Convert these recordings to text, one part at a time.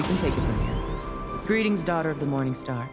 we can take it from here. Greetings, daughter of the morning star.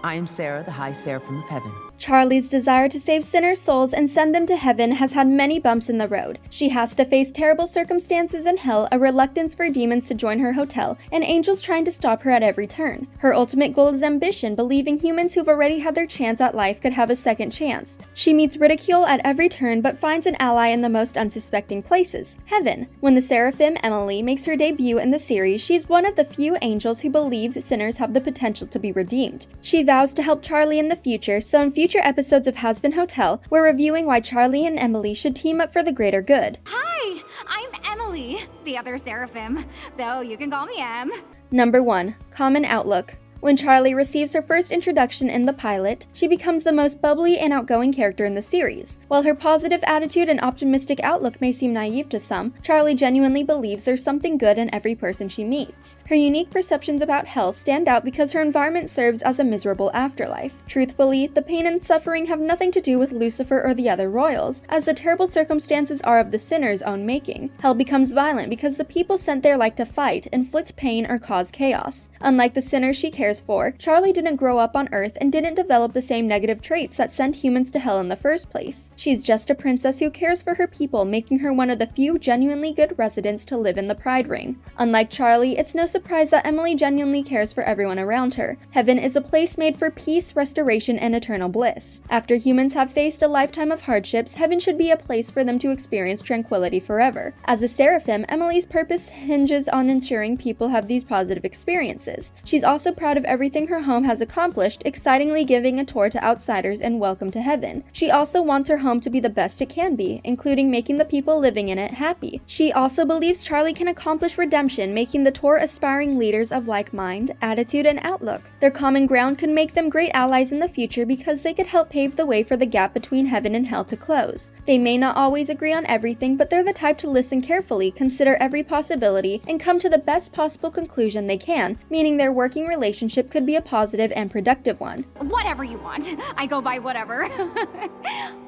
I am Sarah, the High Seraphim of Heaven. Charlie's desire to save sinners' souls and send them to heaven has had many bumps in the road. She has to face terrible circumstances in hell, a reluctance for demons to join her hotel, and angels trying to stop her at every turn. Her ultimate goal is ambition, believing humans who've already had their chance at life could have a second chance. She meets ridicule at every turn, but finds an ally in the most unsuspecting places, heaven. When the Seraphim, Emily, makes her debut in the series, she's one of the few angels who believe sinners have the potential to be redeemed. She vows to help Charlie in the future, so in future episodes of Hazbin Hotel, we're reviewing why Charlie and Emily should team up for the greater good. Hi, I'm Emily, the other Seraphim, though you can call me Em. Number 1. Common outlook. When Charlie receives her first introduction in the pilot, she becomes the most bubbly and outgoing character in the series. While her positive attitude and optimistic outlook may seem naive to some, Charlie genuinely believes there's something good in every person she meets. Her unique perceptions about hell stand out because her environment serves as a miserable afterlife. Truthfully, the pain and suffering have nothing to do with Lucifer or the other royals, as the terrible circumstances are of the sinner's own making. Hell becomes violent because the people sent there like to fight, inflict pain, or cause chaos. Unlike the sinners she cares for, Charlie didn't grow up on Earth and didn't develop the same negative traits that sent humans to hell in the first place. She's just a princess who cares for her people, making her one of the few genuinely good residents to live in the Pride Ring. Unlike Charlie, it's no surprise that Emily genuinely cares for everyone around her. Heaven is a place made for peace, restoration, and eternal bliss. After humans have faced a lifetime of hardships, heaven should be a place for them to experience tranquility forever. As a Seraphim, Emily's purpose hinges on ensuring people have these positive experiences. She's also proud of everything her home has accomplished, excitingly giving a tour to outsiders and welcome to heaven. She also wants her home to be the best it can be, including making the people living in it happy. She also believes Charlie can accomplish redemption, making the tour aspiring leaders of like mind, attitude, and outlook. Their common ground could make them great allies in the future because they could help pave the way for the gap between heaven and hell to close. They may not always agree on everything, but they're the type to listen carefully, consider every possibility, and come to the best possible conclusion they can, meaning their working relationship could be a positive and productive one. Whatever you want. I go by whatever.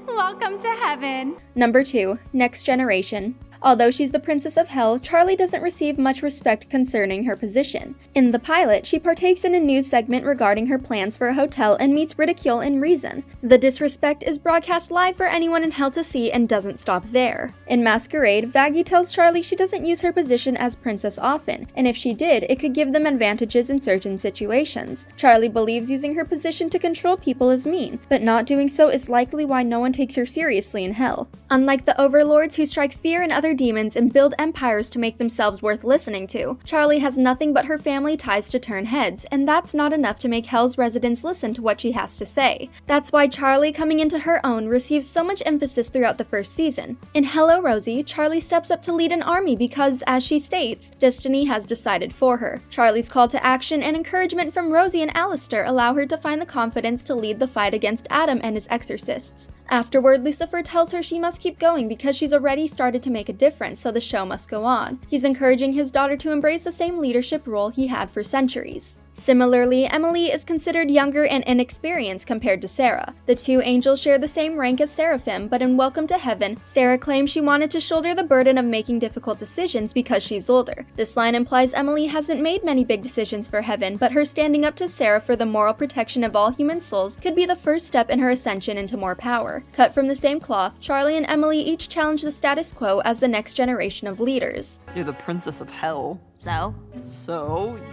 Welcome to heaven. Number 2. Next generation. Although she's the princess of hell, Charlie doesn't receive much respect concerning her position. In the pilot, she partakes in a news segment regarding her plans for a hotel and meets ridicule in reason. The disrespect is broadcast live for anyone in hell to see and doesn't stop there. In Masquerade, Vaggie tells Charlie she doesn't use her position as princess often, and if she did, it could give them advantages in certain situations. Charlie believes using her position to control people is mean, but not doing so is likely why no one takes her seriously in hell. Unlike the overlords who strike fear in other demons and build empires to make themselves worth listening to, Charlie has nothing but her family ties to turn heads, and that's not enough to make hell's residents listen to what she has to say. That's why Charlie, coming into her own, receives so much emphasis throughout the first season. In Hello Rosie, Charlie steps up to lead an army because, as she states, destiny has decided for her. Charlie's call to action and encouragement from Rosie and Alistair allow her to find the confidence to lead the fight against Adam and his exorcists. Afterward, Lucifer tells her she must keep going because she's already started to make a difference, so the show must go on. He's encouraging his daughter to embrace the same leadership role he had for centuries. Similarly, Emily is considered younger and inexperienced compared to Sarah. The two angels share the same rank as Seraphim, but in Welcome to Heaven, Sarah claims she wanted to shoulder the burden of making difficult decisions because she's older. This line implies Emily hasn't made many big decisions for heaven, but her standing up to Sarah for the moral protection of all human souls could be the first step in her ascension into more power. Cut from the same cloth, Charlie and Emily each challenge the status quo as the next generation of leaders. You're the princess of hell. So,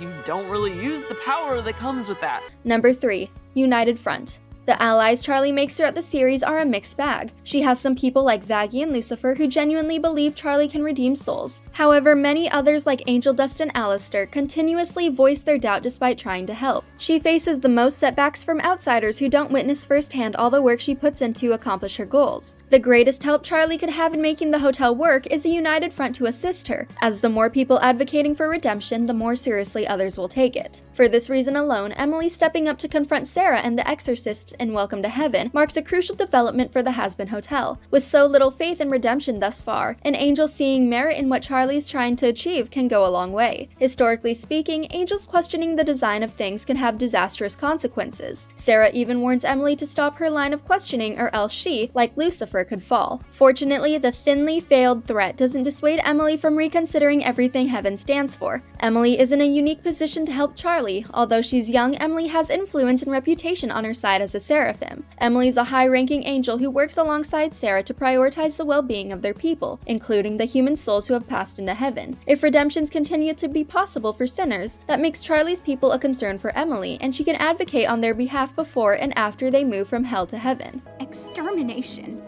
you don't really use the power that comes with that. Number 3. United Front. The allies Charlie makes throughout the series are a mixed bag. She has some people like Vaggie and Lucifer who genuinely believe Charlie can redeem souls. However, many others like Angel Dust and Alistair continuously voice their doubt despite trying to help. She faces the most setbacks from outsiders who don't witness firsthand all the work she puts in to accomplish her goals. The greatest help Charlie could have in making the hotel work is a united front to assist her, as the more people advocating for redemption, the more seriously others will take it. For this reason alone, Emily stepping up to confront Sarah and the exorcists twist in Welcome to Heaven marks a crucial development for the Hazbin Hotel. With so little faith in redemption thus far, an angel seeing merit in what Charlie's trying to achieve can go a long way. Historically speaking, angels questioning the design of things can have disastrous consequences. Sarah even warns Emily to stop her line of questioning or else she, like Lucifer, could fall. Fortunately, the thinly veiled threat doesn't dissuade Emily from reconsidering everything Heaven stands for. Emily is in a unique position to help Charlie. Although she's young, Emily has influence and reputation on her side as a Seraphim. Emily's a high-ranking angel who works alongside Sarah to prioritize the well-being of their people, including the human souls who have passed into heaven. If redemptions continue to be possible for sinners, that makes Charlie's people a concern for Emily, and she can advocate on their behalf before and after they move from hell to heaven. Extermination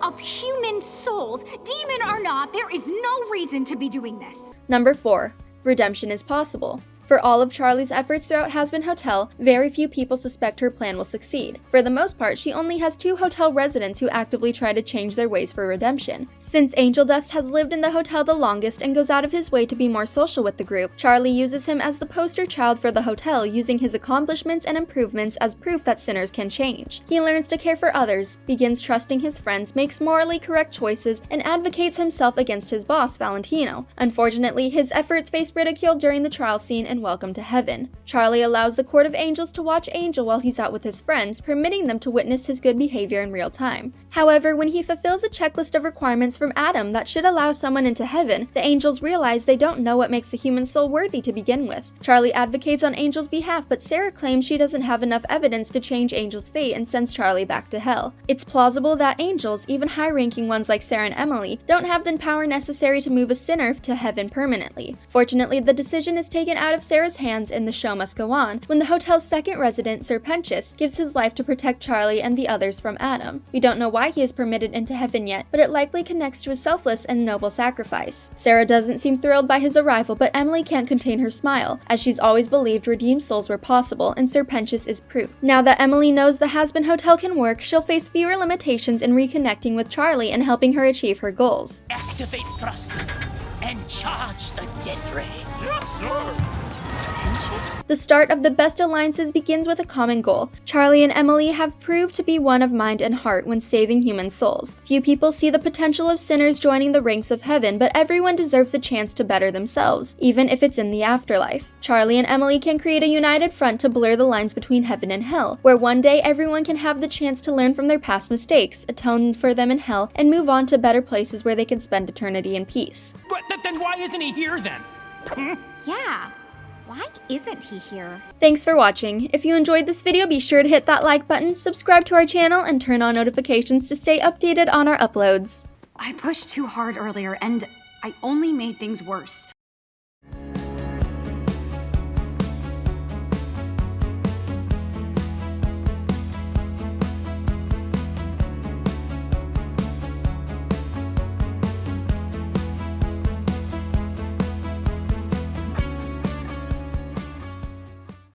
of human souls. Demon or not, there is no reason to be doing this. Number 4. Redemption is possible. For all of Charlie's efforts throughout Hazbin Hotel, very few people suspect her plan will succeed. For the most part, she only has 2 hotel residents who actively try to change their ways for redemption. Since Angel Dust has lived in the hotel the longest and goes out of his way to be more social with the group, Charlie uses him as the poster child for the hotel, using his accomplishments and improvements as proof that sinners can change. He learns to care for others, begins trusting his friends, makes morally correct choices, and advocates himself against his boss, Valentino. Unfortunately, his efforts face ridicule during the trial scene in Welcome to Heaven. Charlie allows the Court of Angels to watch Angel while he's out with his friends, permitting them to witness his good behavior in real time. However, when he fulfills a checklist of requirements from Adam that should allow someone into heaven, the angels realize they don't know what makes a human soul worthy to begin with. Charlie advocates on Angel's behalf, but Sarah claims she doesn't have enough evidence to change Angel's fate and sends Charlie back to hell. It's plausible that angels, even high-ranking ones like Sarah and Emily, don't have the power necessary to move a sinner to heaven permanently. Fortunately, the decision is taken out of Sarah's hands and the show must go on when the hotel's second resident, Sir Pentious, gives his life to protect Charlie and the others from Adam. We don't know why he is permitted into heaven yet, but it likely connects to his selfless and noble sacrifice. Sarah doesn't seem thrilled by his arrival, but Emily can't contain her smile, as she's always believed redeemed souls were possible, and Sir Pentious is proof. Now that Emily knows the Hazbin Hotel can work, she'll face fewer limitations in reconnecting with Charlie and helping her achieve her goals. Activate thrusters and charge the death ray. Yes, sir. The start of the best alliances begins with a common goal. Charlie and Emily have proved to be one of mind and heart when saving human souls. Few people see the potential of sinners joining the ranks of heaven, but everyone deserves a chance to better themselves, even if it's in the afterlife. Charlie and Emily can create a united front to blur the lines between heaven and hell, where one day everyone can have the chance to learn from their past mistakes, atone for them in hell, and move on to better places where they can spend eternity in peace. But then why isn't he here then? Yeah. Why isn't he here? Thanks for watching. If you enjoyed this video, be sure to hit that like button, subscribe to our channel, and turn on notifications to stay updated on our uploads. I pushed too hard earlier, and I only made things worse.